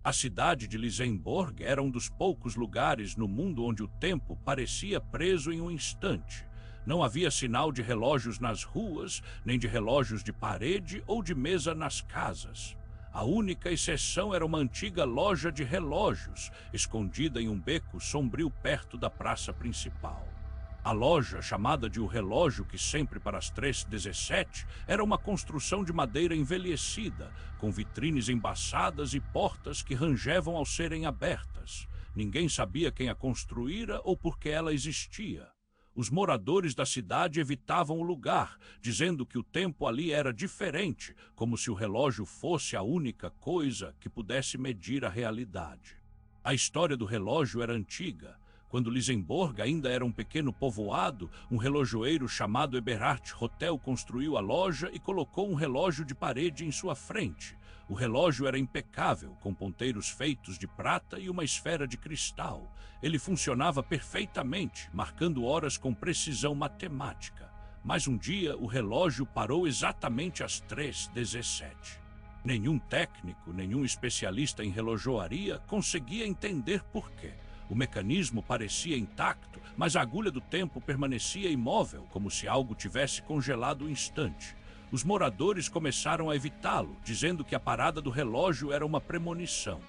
A cidade de Lisenborg era um dos poucos lugares no mundo onde o tempo parecia preso em um instante. Não havia sinal de relógios nas ruas, nem de relógios de parede ou de mesa nas casas. A única exceção era uma antiga loja de relógios, escondida em um beco sombrio perto da praça principal. A loja, chamada de O Relógio que Sempre para as 3h17, era uma construção de madeira envelhecida, com vitrines embaçadas e portas que rangevam ao serem abertas. Ninguém sabia quem a construíra ou por que ela existia. Os moradores da cidade evitavam o lugar, dizendo que o tempo ali era diferente, como se o relógio fosse a única coisa que pudesse medir a realidade. A história do relógio era antiga. Quando Lisenborg ainda era um pequeno povoado, um relojoeiro chamado Eberhard Hotel construiu a loja e colocou um relógio de parede em sua frente. O relógio era impecável, com ponteiros feitos de prata e uma esfera de cristal. Ele funcionava perfeitamente, marcando horas com precisão matemática. Mas um dia o relógio parou exatamente às 3h17. Nenhum técnico, nenhum especialista em relojoaria conseguia entender por quê. O mecanismo parecia intacto, mas a agulha do tempo permanecia imóvel, como se algo tivesse congelado o instante. Os moradores começaram a evitá-lo, dizendo que a parada do relógio era uma premonição.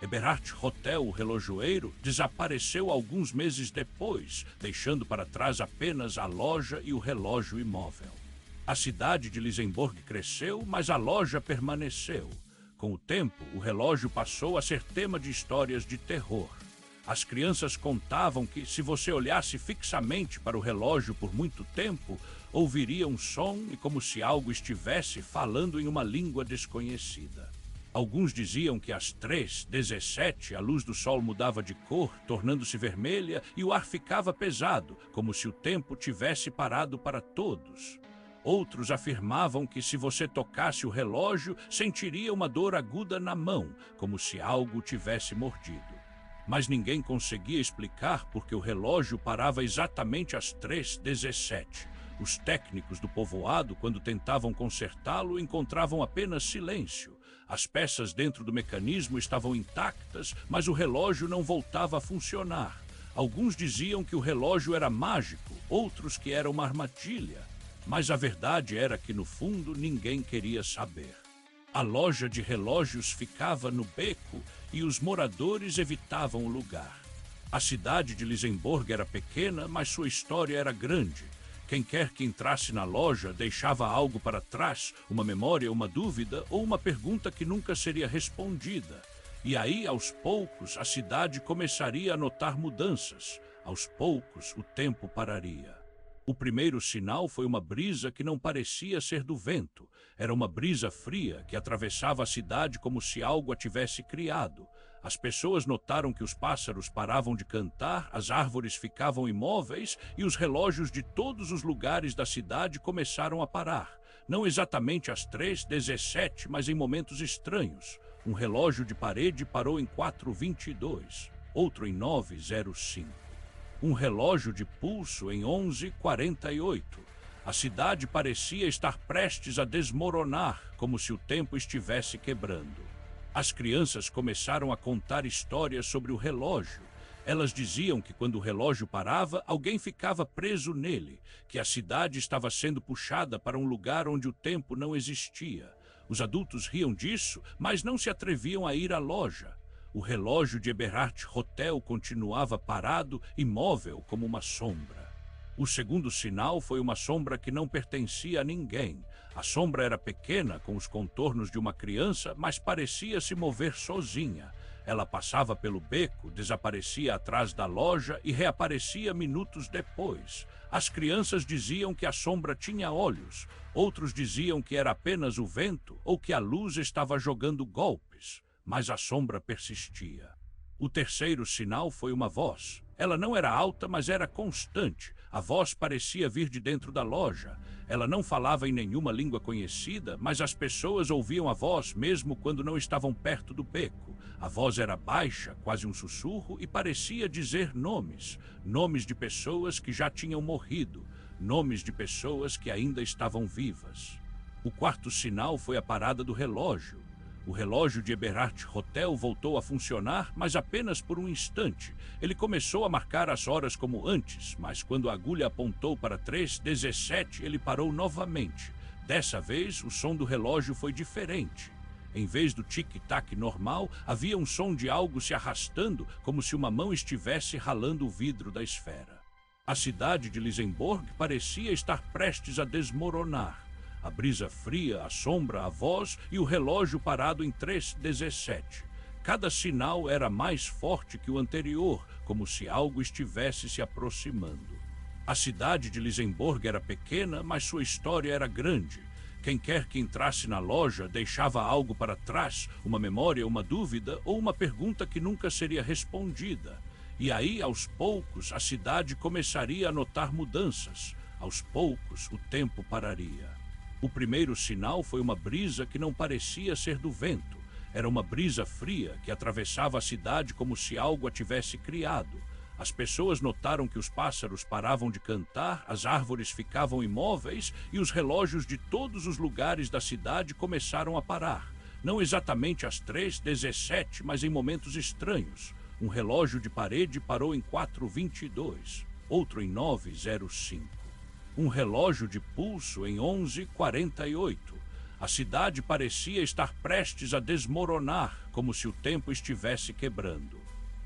Eberhard Hotel, o relojoeiro, desapareceu alguns meses depois, deixando para trás apenas a loja e o relógio imóvel. A cidade de Lisenborg cresceu, mas a loja permaneceu. Com o tempo, o relógio passou a ser tema de histórias de terror. As crianças contavam que, se você olhasse fixamente para o relógio por muito tempo, ouviria um som e como se algo estivesse falando em uma língua desconhecida. Alguns diziam que às 3h17 a luz do sol mudava de cor, tornando-se vermelha, e o ar ficava pesado, como se o tempo tivesse parado para todos. Outros afirmavam que se você tocasse o relógio, sentiria uma dor aguda na mão, como se algo o tivesse mordido. Mas ninguém conseguia explicar porque o relógio parava exatamente às 3h17. Os técnicos do povoado, quando tentavam consertá-lo, encontravam apenas silêncio. As peças dentro do mecanismo estavam intactas, mas o relógio não voltava a funcionar. Alguns diziam que o relógio era mágico, outros que era uma armadilha. Mas a verdade era que, no fundo, ninguém queria saber. A loja de relógios ficava no beco e os moradores evitavam o lugar. A cidade de Lisenborg era pequena, mas sua história era grande. Quem quer que entrasse na loja deixava algo para trás, uma memória, uma dúvida ou uma pergunta que nunca seria respondida. E aí, aos poucos, a cidade começaria a notar mudanças. Aos poucos, o tempo pararia. O primeiro sinal foi uma brisa que não parecia ser do vento. Era uma brisa fria que atravessava a cidade como se algo a tivesse criado. As pessoas notaram que os pássaros paravam de cantar, as árvores ficavam imóveis e os relógios de todos os lugares da cidade começaram a parar. Não exatamente às 3h17, mas em momentos estranhos. Um relógio de parede parou em 4h22, outro em 9h05. Um relógio de pulso em 11h48. A cidade parecia estar prestes a desmoronar, como se o tempo estivesse quebrando. As crianças começaram a contar histórias sobre o relógio. Elas diziam que quando o relógio parava, alguém ficava preso nele, que a cidade estava sendo puxada para um lugar onde o tempo não existia. Os adultos riam disso, mas não se atreviam a ir à loja. O relógio de Eberhard Hotel continuava parado, imóvel como uma sombra. O segundo sinal foi uma sombra que não pertencia a ninguém. A sombra era pequena, com os contornos de uma criança, mas parecia se mover sozinha. Ela passava pelo beco, desaparecia atrás da loja e reaparecia minutos depois. As crianças diziam que a sombra tinha olhos. Outros diziam que era apenas o vento ou que a luz estava jogando golpes. Mas a sombra persistia. O terceiro sinal foi uma voz. Ela não era alta, mas era constante. A voz parecia vir de dentro da loja. Ela não falava em nenhuma língua conhecida, mas as pessoas ouviam a voz mesmo quando não estavam perto do beco. A voz era baixa, quase um sussurro, e parecia dizer nomes. Nomes de pessoas que já tinham morrido. Nomes de pessoas que ainda estavam vivas. O quarto sinal foi a parada do relógio. O relógio de Eberhard Hotel voltou a funcionar, mas apenas por um instante. Ele começou a marcar as horas como antes, mas quando a agulha apontou para 3:17, ele parou novamente. Dessa vez, o som do relógio foi diferente. Em vez do tic-tac normal, havia um som de algo se arrastando, como se uma mão estivesse ralando o vidro da esfera. A cidade de Lisenborg parecia estar prestes a desmoronar. A brisa fria, a sombra, a voz e o relógio parado em 3:17. Cada sinal era mais forte que o anterior, como se algo estivesse se aproximando. A cidade de Lisenborg era pequena, mas sua história era grande. Quem quer que entrasse na loja deixava algo para trás, uma memória, uma dúvida ou uma pergunta que nunca seria respondida. E aí, aos poucos, a cidade começaria a notar mudanças. Aos poucos, o tempo pararia. O primeiro sinal foi uma brisa que não parecia ser do vento. Era uma brisa fria que atravessava a cidade como se algo a tivesse criado. As pessoas notaram que os pássaros paravam de cantar, as árvores ficavam imóveis e os relógios de todos os lugares da cidade começaram a parar. Não exatamente às 3:17, mas em momentos estranhos. Um relógio de parede parou em 4:22, outro em 9:05. Um relógio de pulso em 11:48. A cidade parecia estar prestes a desmoronar, como se o tempo estivesse quebrando.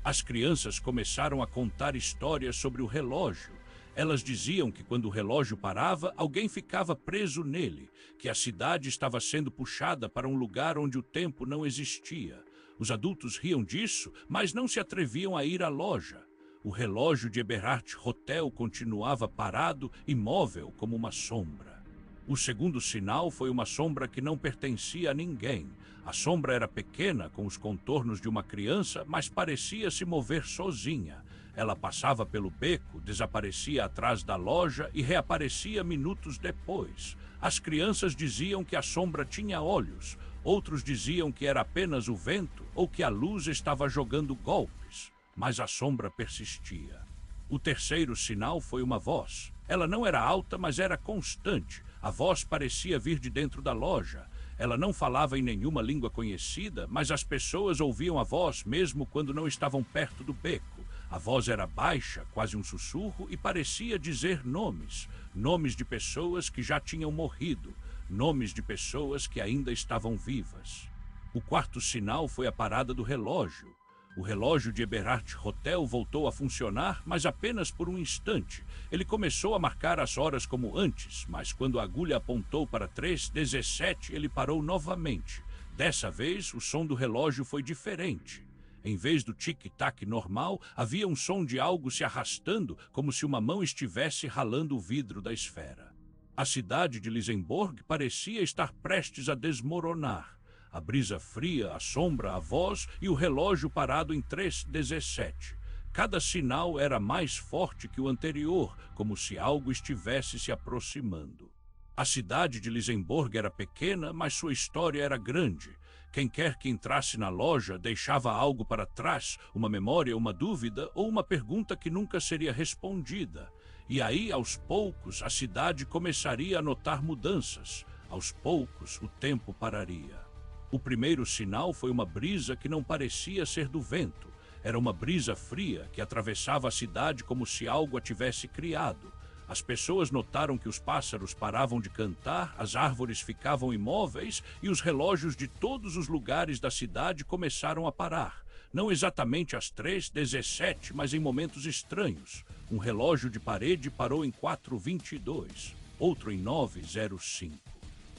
As crianças começaram a contar histórias sobre o relógio. Elas diziam que quando o relógio parava, alguém ficava preso nele, que a cidade estava sendo puxada para um lugar onde o tempo não existia. Os adultos riam disso, mas não se atreviam a ir à loja. O relógio de Eberhard Hotel continuava parado, imóvel como uma sombra. O segundo sinal foi uma sombra que não pertencia a ninguém. A sombra era pequena, com os contornos de uma criança, mas parecia se mover sozinha. Ela passava pelo beco, desaparecia atrás da loja e reaparecia minutos depois. As crianças diziam que a sombra tinha olhos. Outros diziam que era apenas o vento ou que a luz estava jogando golpes. Mas a sombra persistia. O terceiro sinal foi uma voz. Ela não era alta, mas era constante. A voz parecia vir de dentro da loja. Ela não falava em nenhuma língua conhecida, mas as pessoas ouviam a voz mesmo quando não estavam perto do beco. A voz era baixa, quase um sussurro, e parecia dizer nomes. Nomes de pessoas que já tinham morrido. Nomes de pessoas que ainda estavam vivas. O quarto sinal foi a parada do relógio. O relógio de Eberhard Hotel voltou a funcionar, mas apenas por um instante. Ele começou a marcar as horas como antes, mas quando a agulha apontou para 3:17, ele parou novamente. Dessa vez, o som do relógio foi diferente. Em vez do tic-tac normal, havia um som de algo se arrastando, como se uma mão estivesse ralando o vidro da esfera. A cidade de Lisenborg parecia estar prestes a desmoronar. A brisa fria, a sombra, a voz e o relógio parado em 3:17. Cada sinal era mais forte que o anterior, como se algo estivesse se aproximando. A cidade de Lisenborg era pequena, mas sua história era grande. Quem quer que entrasse na loja deixava algo para trás, uma memória, uma dúvida ou uma pergunta que nunca seria respondida. E aí, aos poucos, a cidade começaria a notar mudanças. Aos poucos, o tempo pararia. O primeiro sinal foi uma brisa que não parecia ser do vento. Era uma brisa fria que atravessava a cidade como se algo a tivesse criado. As pessoas notaram que os pássaros paravam de cantar, as árvores ficavam imóveis e os relógios de todos os lugares da cidade começaram a parar. Não exatamente às 3:17, mas em momentos estranhos. Um relógio de parede parou em 4:22, outro em 9:05.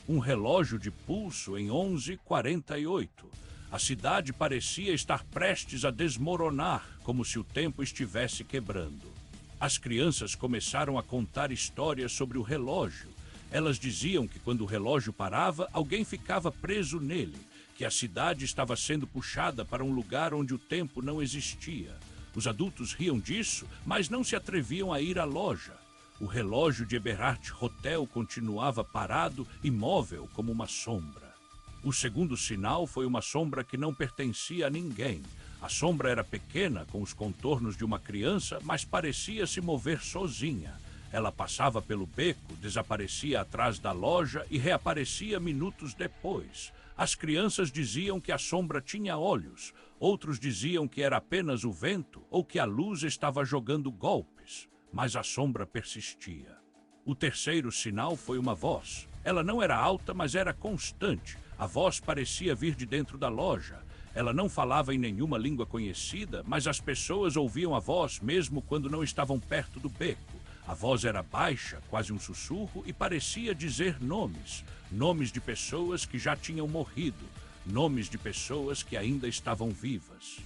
Um relógio de pulso em 11:48. A cidade parecia estar prestes a desmoronar, como se o tempo estivesse quebrando. As crianças começaram a contar histórias sobre o relógio. Elas diziam que quando o relógio parava, alguém ficava preso nele, que a cidade estava sendo puxada para um lugar onde o tempo não existia. Os adultos riam disso, mas não se atreviam a ir à loja. O relógio de Eberhard Hotel continuava parado, imóvel como uma sombra. O segundo sinal foi uma sombra que não pertencia a ninguém. A sombra era pequena, com os contornos de uma criança, mas parecia se mover sozinha. Ela passava pelo beco, desaparecia atrás da loja e reaparecia minutos depois. As crianças diziam que a sombra tinha olhos, outros diziam que era apenas o vento ou que a luz estava jogando golpes, mas a sombra persistia. O terceiro sinal foi uma voz. Ela não era alta, mas era constante. A voz parecia vir de dentro da loja. Ela não falava em nenhuma língua conhecida, mas as pessoas ouviam a voz mesmo quando não estavam perto do beco. A voz era baixa, quase um sussurro, e parecia dizer nomes. Nomes de pessoas que já tinham morrido. Nomes de pessoas que ainda estavam vivas.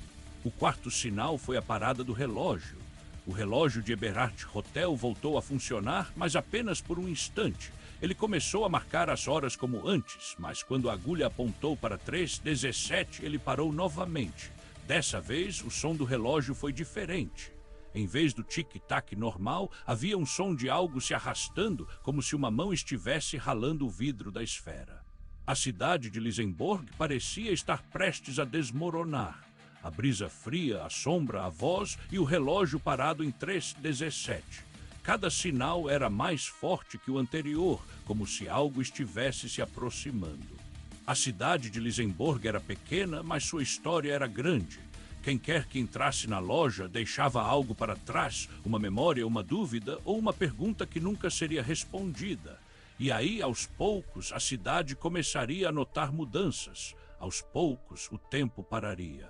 O quarto sinal foi a parada do relógio. O relógio de Eberhard Hotel voltou a funcionar, mas apenas por um instante. Ele começou a marcar as horas como antes, mas quando a agulha apontou para 3:17, ele parou novamente. Dessa vez, o som do relógio foi diferente. Em vez do tic-tac normal, havia um som de algo se arrastando, como se uma mão estivesse ralando o vidro da esfera. A cidade de Lisenborg parecia estar prestes a desmoronar. A brisa fria, a sombra, a voz e o relógio parado em 3:17. Cada sinal era mais forte que o anterior, como se algo estivesse se aproximando. A cidade de Lisenborg era pequena, mas sua história era grande. Quem quer que entrasse na loja deixava algo para trás, uma memória, uma dúvida ou uma pergunta que nunca seria respondida. E aí, aos poucos, a cidade começaria a notar mudanças. Aos poucos, o tempo pararia.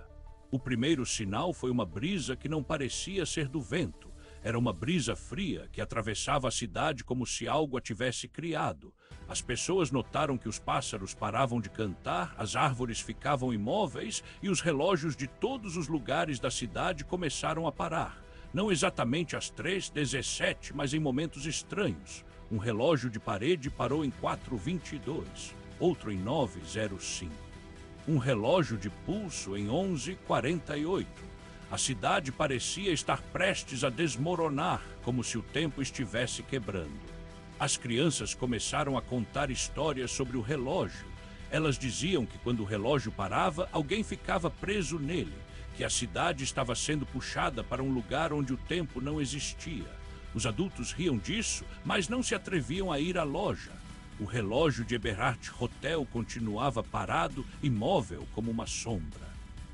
O primeiro sinal foi uma brisa que não parecia ser do vento. Era uma brisa fria que atravessava a cidade como se algo a tivesse criado. As pessoas notaram que os pássaros paravam de cantar, as árvores ficavam imóveis e os relógios de todos os lugares da cidade começaram a parar. Não exatamente às 3:17, mas em momentos estranhos. Um relógio de parede parou em 4:22, outro em 9:05. Um relógio de pulso em 11:48. A cidade parecia estar prestes a desmoronar, como se o tempo estivesse quebrando. As crianças começaram a contar histórias sobre o relógio. Elas diziam que quando o relógio parava, alguém ficava preso nele, que a cidade estava sendo puxada para um lugar onde o tempo não existia. Os adultos riam disso, mas não se atreviam a ir à loja. O relógio de Eberhard Hotel continuava parado, imóvel como uma sombra.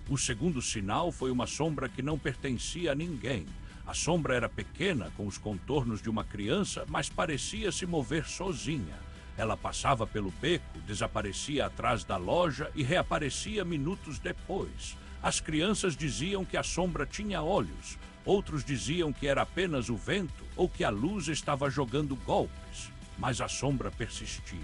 O segundo sinal foi uma sombra que não pertencia a ninguém. A sombra era pequena, com os contornos de uma criança, mas parecia se mover sozinha. Ela passava pelo beco, desaparecia atrás da loja e reaparecia minutos depois. As crianças diziam que a sombra tinha olhos. Outros diziam que era apenas o vento ou que a luz estava jogando golpes. Mas a sombra persistia.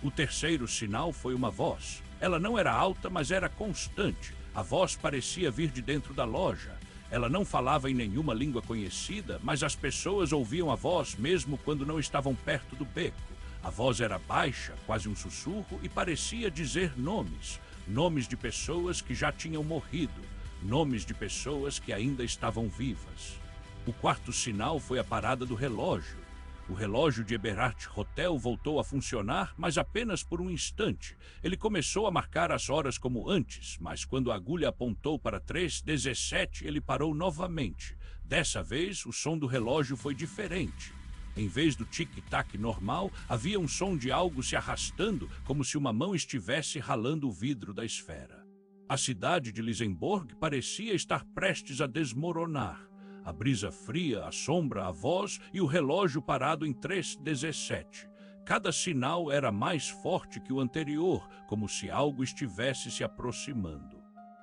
O terceiro sinal foi uma voz. Ela não era alta, mas era constante. A voz parecia vir de dentro da loja. Ela não falava em nenhuma língua conhecida, mas as pessoas ouviam a voz mesmo quando não estavam perto do beco. A voz era baixa, quase um sussurro, e parecia dizer nomes. Nomes de pessoas que já tinham morrido. Nomes de pessoas que ainda estavam vivas. O quarto sinal foi a parada do relógio. O relógio de Eberhard Hotel voltou a funcionar, mas apenas por um instante. Ele começou a marcar as horas como antes, mas quando a agulha apontou para 3:17, ele parou novamente. Dessa vez, o som do relógio foi diferente. Em vez do tic-tac normal, havia um som de algo se arrastando, como se uma mão estivesse ralando o vidro da esfera. A cidade de Lisenborg parecia estar prestes a desmoronar. A brisa fria, a sombra, a voz e o relógio parado em 3:17. Cada sinal era mais forte que o anterior, como se algo estivesse se aproximando.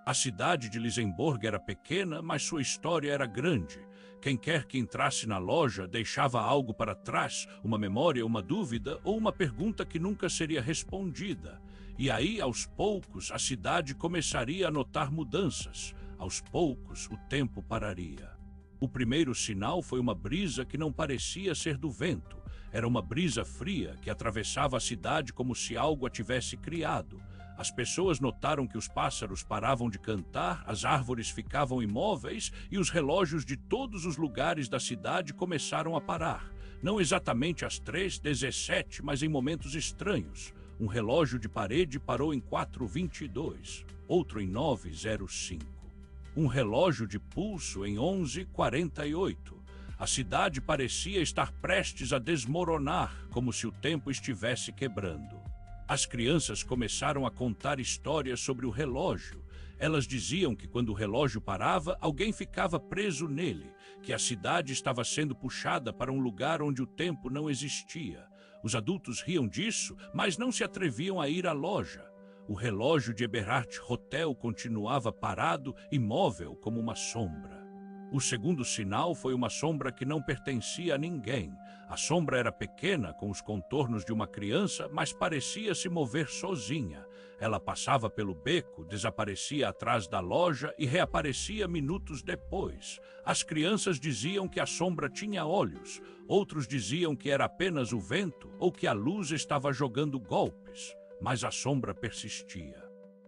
A cidade de Lisenborg era pequena, mas sua história era grande. Quem quer que entrasse na loja deixava algo para trás, uma memória, uma dúvida ou uma pergunta que nunca seria respondida. E aí, aos poucos, a cidade começaria a notar mudanças. Aos poucos, o tempo pararia. O primeiro sinal foi uma brisa que não parecia ser do vento. Era uma brisa fria que atravessava a cidade como se algo a tivesse criado. As pessoas notaram que os pássaros paravam de cantar, as árvores ficavam imóveis e os relógios de todos os lugares da cidade começaram a parar. Não exatamente às 3:17, mas em momentos estranhos. Um relógio de parede parou em 4:22, outro em 9:05. Um relógio de pulso em 11:48. A cidade parecia estar prestes a desmoronar, como se o tempo estivesse quebrando. As crianças começaram a contar histórias sobre o relógio. Elas diziam que quando o relógio parava, alguém ficava preso nele, que a cidade estava sendo puxada para um lugar onde o tempo não existia. Os adultos riam disso, mas não se atreviam a ir à loja. O relógio de Eberhard Hotel continuava parado, imóvel como uma sombra. O segundo sinal foi uma sombra que não pertencia a ninguém. A sombra era pequena, com os contornos de uma criança, mas parecia se mover sozinha. Ela passava pelo beco, desaparecia atrás da loja e reaparecia minutos depois. As crianças diziam que a sombra tinha olhos, outros diziam que era apenas o vento ou que a luz estava jogando golpes, mas a sombra persistia.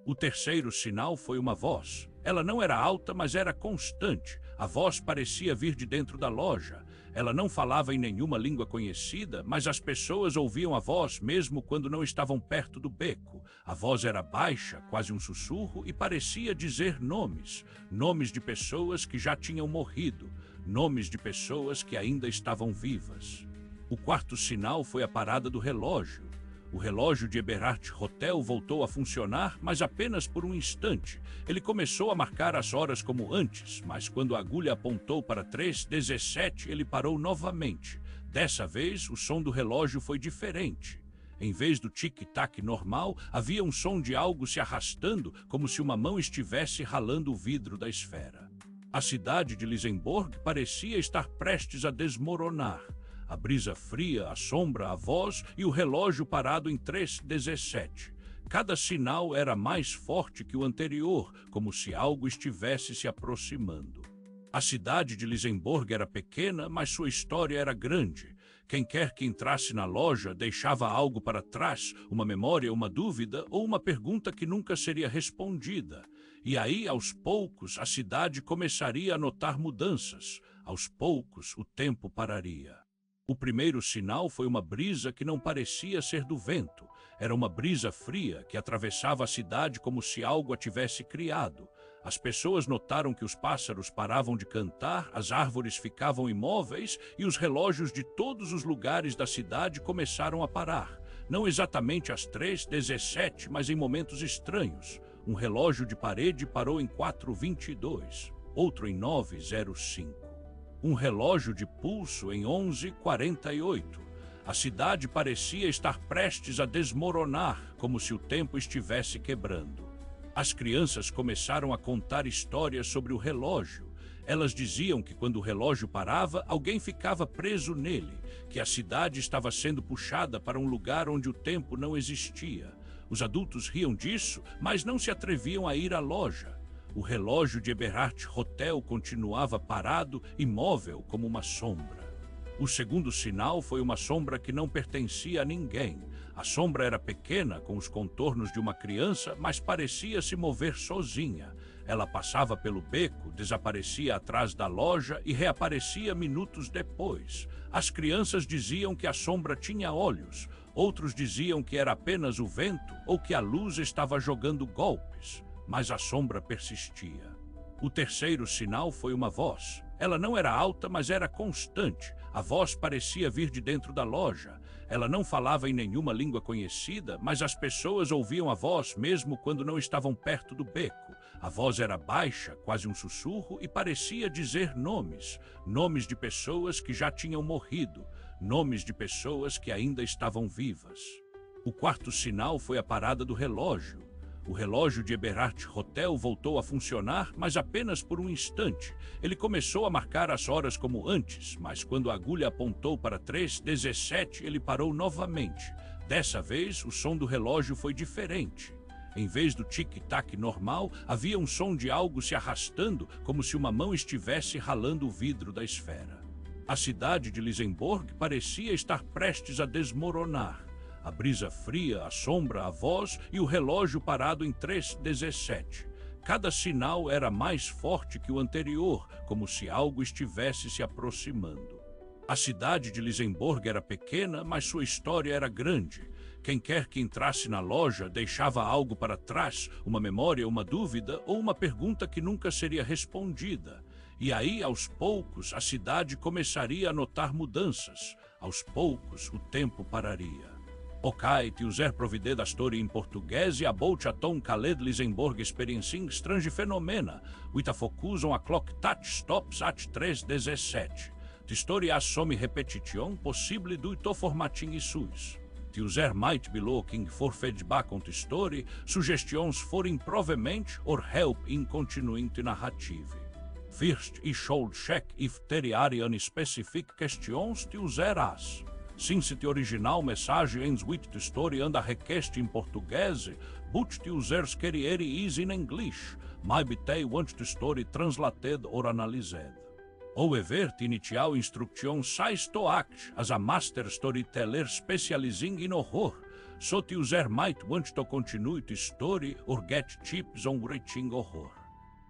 O terceiro sinal foi uma voz. Ela não era alta, mas era constante. A voz parecia vir de dentro da loja. Ela não falava em nenhuma língua conhecida, mas as pessoas ouviam a voz mesmo quando não estavam perto do beco. A voz era baixa, quase um sussurro, e parecia dizer nomes. Nomes de pessoas que já tinham morrido. Nomes de pessoas que ainda estavam vivas. O quarto sinal foi a parada do relógio. O relógio de Eberhard Hotel voltou a funcionar, mas apenas por um instante. Ele começou a marcar as horas como antes, mas quando a agulha apontou para 3:17, ele parou novamente. Dessa vez, o som do relógio foi diferente. Em vez do tic-tac normal, havia um som de algo se arrastando, como se uma mão estivesse ralando o vidro da esfera. A cidade de Lisenborg parecia estar prestes a desmoronar. A brisa fria, a sombra, a voz e o relógio parado em 3:17. Cada sinal era mais forte que o anterior, como se algo estivesse se aproximando. A cidade de Lisenborg era pequena, mas sua história era grande. Quem quer que entrasse na loja deixava algo para trás, uma memória, uma dúvida ou uma pergunta que nunca seria respondida. E aí, aos poucos, a cidade começaria a notar mudanças. Aos poucos, o tempo pararia. O primeiro sinal foi uma brisa que não parecia ser do vento. Era uma brisa fria que atravessava a cidade como se algo a tivesse criado. As pessoas notaram que os pássaros paravam de cantar, as árvores ficavam imóveis e os relógios de todos os lugares da cidade começaram a parar. Não exatamente às 3:17, mas em momentos estranhos. Um relógio de parede parou em 4:22, outro em 9:05. Um relógio de pulso em 11:48. A cidade parecia estar prestes a desmoronar, como se o tempo estivesse quebrando. As crianças começaram a contar histórias sobre o relógio. Elas diziam que quando o relógio parava, alguém ficava preso nele, que a cidade estava sendo puxada para um lugar onde o tempo não existia. Os adultos riam disso, mas não se atreviam a ir à loja. O relógio de Eberhard Hotel continuava parado, imóvel como uma sombra. O segundo sinal foi uma sombra que não pertencia a ninguém. A sombra era pequena, com os contornos de uma criança, mas parecia se mover sozinha. Ela passava pelo beco, desaparecia atrás da loja e reaparecia minutos depois. As crianças diziam que a sombra tinha olhos. Outros diziam que era apenas o vento ou que a luz estava jogando golpes. Mas a sombra persistia. O terceiro sinal foi uma voz. Ela não era alta, mas era constante. A voz parecia vir de dentro da loja. Ela não falava em nenhuma língua conhecida, mas as pessoas ouviam a voz mesmo quando não estavam perto do beco. A voz era baixa, quase um sussurro, e parecia dizer nomes. Nomes de pessoas que já tinham morrido. Nomes de pessoas que ainda estavam vivas. O quarto sinal foi a parada do relógio. O relógio de Eberhard Hotel voltou a funcionar, mas apenas por um instante. Ele começou a marcar as horas como antes, mas quando a agulha apontou para 3:17, ele parou novamente. Dessa vez, o som do relógio foi diferente. Em vez do tic-tac normal, havia um som de algo se arrastando, como se uma mão estivesse ralando o vidro da esfera. A cidade de Lisenborg parecia estar prestes a desmoronar. A brisa fria, a sombra, a voz e o relógio parado em 3:17. Cada sinal era mais forte que o anterior, como se algo estivesse se aproximando. A cidade de Lisenborg era pequena, mas sua história era grande. Quem quer que entrasse na loja deixava algo para trás, uma memória, uma dúvida ou uma pergunta que nunca seria respondida. E aí, aos poucos, a cidade começaria a notar mudanças. Aos poucos, o tempo pararia. Ok, te user provide da story in portuguese about a tom Khaled Lisenborg experiencing strange phenomena, with a focus on a clock touch stops at 3:17. The story assume repetition possible due to formatting issues. The user might be looking for feedback on the story, suggestions for improvement or help in continuing the narrative. First, you should check if there are any specific questions the user asks. Since the original message ends with the story and a request in Portuguese, but the user's career is in English, maybe they want the story translated or analyzed. However, the initial instruction says to act as a master storyteller specializing in horror, so the user might want to continue the story or get tips on writing horror.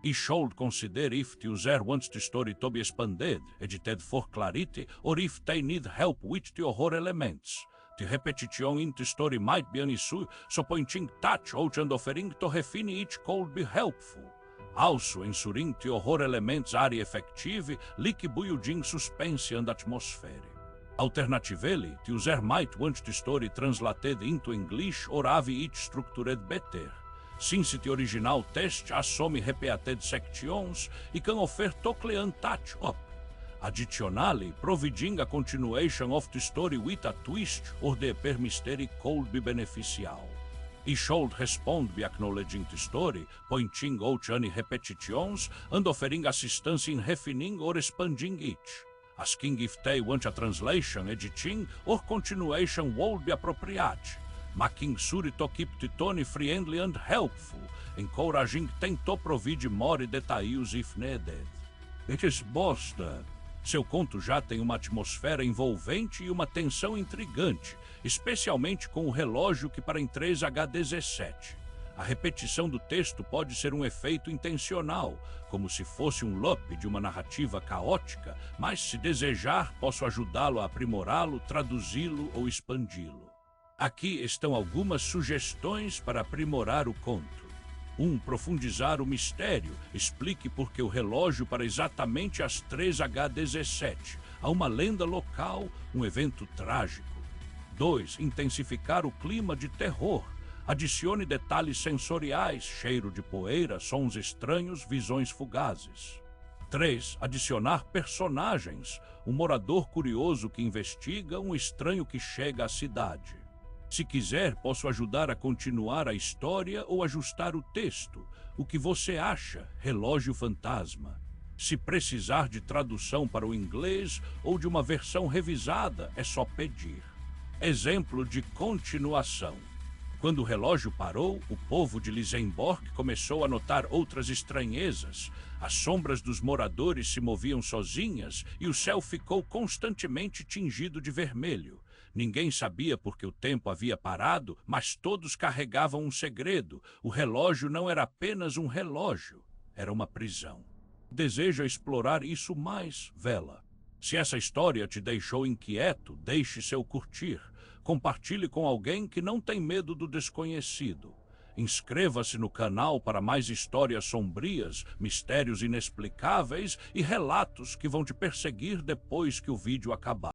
You should consider if the user wants the story to be expanded, edited for clarity, or if they need help with the horror elements. The repetition in the story might be an issue, so pointing touch out and offering to refine it could be helpful. Also, ensuring the horror elements are effective, like building suspense and atmosphere. Alternatively, the user might want the story translated into English or have it structured better. Since the original text assume repeated sections, it can offer to client touch-up. Additionally, providing a continuation of the story with a twist or deeper mystery could be beneficial. It should respond by acknowledging the story, pointing out any repetitions, and offering assistance in refining or expanding it. Asking if they want a translation, editing, or continuation would be appropriate. Making sure to keep the tone friendly and helpful, encouraging them to provide more details if needed. Resposta. Seu conto já tem uma atmosfera envolvente e uma tensão intrigante, especialmente com o relógio que para em 3H17. A repetição do texto pode ser um efeito intencional, como se fosse um loop de uma narrativa caótica, mas se desejar, posso ajudá-lo a aprimorá-lo, traduzi-lo ou expandi-lo. Aqui estão algumas sugestões para aprimorar o conto. 1. Profundizar o mistério. Explique por que o relógio para exatamente às 3H17. Há uma lenda local, um evento trágico. 2. Intensificar o clima de terror. Adicione detalhes sensoriais, cheiro de poeira, sons estranhos, visões fugazes. 3. Adicionar personagens. Um morador curioso que investiga, um estranho que chega à cidade. Se quiser, posso ajudar a continuar a história ou ajustar o texto. O que você acha, relógio fantasma? Se precisar de tradução para o inglês ou de uma versão revisada, é só pedir. Exemplo de continuação. Quando o relógio parou, o povo de Lisenborg começou a notar outras estranhezas. As sombras dos moradores se moviam sozinhas e o céu ficou constantemente tingido de vermelho. Ninguém sabia por que o tempo havia parado, mas todos carregavam um segredo. O relógio não era apenas um relógio, era uma prisão. Deseja explorar isso mais, Vela? Se essa história te deixou inquieto, deixe seu curtir. Compartilhe com alguém que não tem medo do desconhecido. Inscreva-se no canal para mais histórias sombrias, mistérios inexplicáveis e relatos que vão te perseguir depois que o vídeo acabar.